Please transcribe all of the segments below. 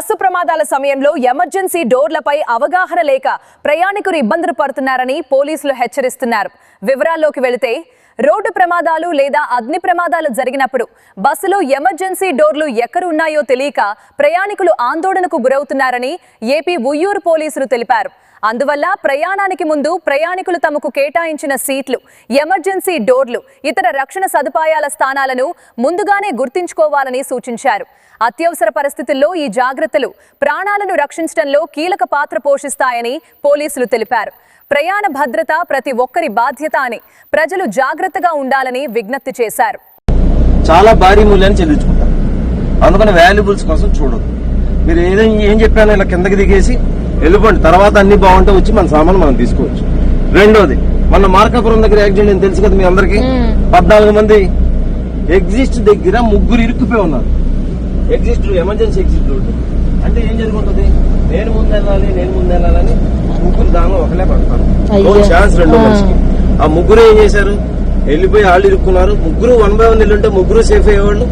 Bus ప్రమాదాల సమయంలో emergency డోర్లపై అవగాహన లేక ప్రయాణికులు ఇబ్బందులు పడుతున్నారని పోలీసులు హెచ్చరిస్తున్నారు. వివరాల్లోకి వెళితే రోడ్డు ప్రమాదాలు లేదా అగ్ని ప్రమాదాలు జరిగినప్పుడు బస్సులో ఎమర్జెన్సీ డోర్లు ఎక్కడ ఉన్నాయో తెలియక ప్రయాణికులు ఆందోళనకు గురవుతున్నారని ఏపీ ఉయ్యూరు పోలీసులు తెలిపారు. అందువల్ల ప్రయాణానికి ముందు ప్రయాణికులు తమకు కేటాయించిన సీట్లు, ఎమర్జెన్సీ డోర్లు, ఇతర రక్షణ సదుపాయాల స్థానాలను ముందుగానే గుర్తుంచుకోవాలని సూచించారు. అత్యవసర పరిస్థితుల్లో ఈ జాగ్రత్తలు ప్రాణాలను రక్షించడంలో కీలక పాత్ర పోషిస్తాయని పోలీసులు తెలిపారు. ప్రయాణ భద్రత ప్రతి ఒక్కరి బాధ్యత అని ప్రజలు జాగ్రత్తగా ఉండాలని విజ్ఞప్తి చేశారు. చాలా భారీ మూల్యాన్ని చెల్లించుకుంటారు, అందుకని వాల్యుబుల్స్ కోసం చూడదు. మీరు ఏం చెప్పానో ఇలా కిందకి దిగేసి వెళ్ళిపోండి, తర్వాత అన్ని బాగుంటే వచ్చి మన సామాన్ మనం తీసుకోవచ్చు. రెండోది, మన మార్కాపురం దగ్గర యాక్సిడెంట్ తెలుసు కదా మీ అందరికి. 14 మంది ఎగ్జిస్ట్ దగ్గర 3 ఇరుక్కుపోయి ఉన్నారు. ఎగ్జిస్ట్ ఎమర్జెన్సీ ఎగ్జిట్ రోడ్డు అంటే ఏం జరుగుతుంది, నేను ముందెళ్ళాలని 3 దానిలో ఒకలే పడతారు. ఛాన్స్ రెండో మనిషికి. ఆ 3 ఏం చేశారు, వెళ్ళిపోయి వాళ్ళు ఇరుక్కున్నారు. 3 1 by 1 వెళ్ళుంటే 3 సేఫ్ అయ్యేవాళ్ళు.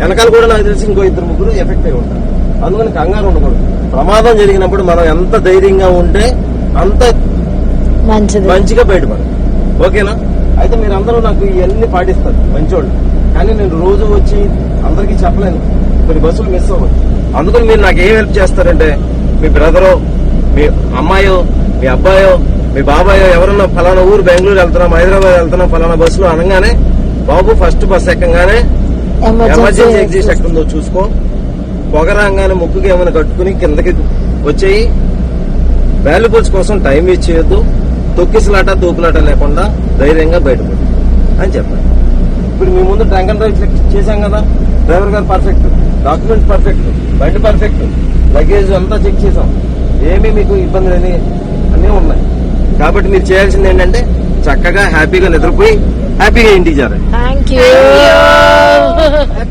వెనకాల కూడా నాకు తెలిసి ఇంకో 2 ఎఫెక్ట్ అయి ఉంటారు. అందుకని కంగారు ఉండకూడదు. ప్రమాదం జరిగినప్పుడు మనం ఎంత ధైర్యంగా ఉంటే అంత మంచిగా బయటపడాలి. ఓకేనా? అయితే మీరు అందరూ నాకు ఇవన్నీ పాటిస్తారు మంచోళ్ళు, కానీ నేను రోజు వచ్చి అందరికీ చెప్పలేను, కొన్ని బస్సులు మిస్ అవ్వదు. అందుకని మీరు నాకు ఏం హెల్ప్ చేస్తారంటే, మీ బ్రదరో, మీ అమ్మాయో, మీ అబ్బాయో, మీ బాబాయో ఎవరన్నా ఫలానా ఊరు బెంగళూరు వెళ్తున్నాం, హైదరాబాద్ వెళ్తున్నాం ఫలానా బస్సులో అనగానే, బాబు ఫస్ట్ బస్ ఎక్కగానే ఎమర్జెన్సీ ఎగ్జిట్ ఎక్కడుందో చూసుకో, పొగరాగానే ముక్కుకి ఏమైనా కట్టుకుని కిందకి వచ్చేయి. వాల్యుబుల్స్ కోసం టైం వేస్ట్ చేయొద్దు. తొక్కిసలాట తూపులాట లేకుండా ధైర్యంగా బయటపడు అని చెప్పాలి. ఇప్పుడు మీ ముందు ట్యాంక్ అండ్ డ్రైవ్ చేశాం కదా, డ్రైవర్ గారు పర్ఫెక్ట్, డాక్యుమెంట్ పర్ఫెక్ట్, బండి పర్ఫెక్ట్, లగేజ్ అంతా చెక్ చేసాం, ఏమీ మీకు ఇబ్బందులు అన్నీ ఉన్నాయి. కాబట్టి మీరు చేయాల్సింది ఏంటంటే చక్కగా హ్యాపీగా నిద్రపోయి హ్యాపీగా ఇంటికి చేరాలి.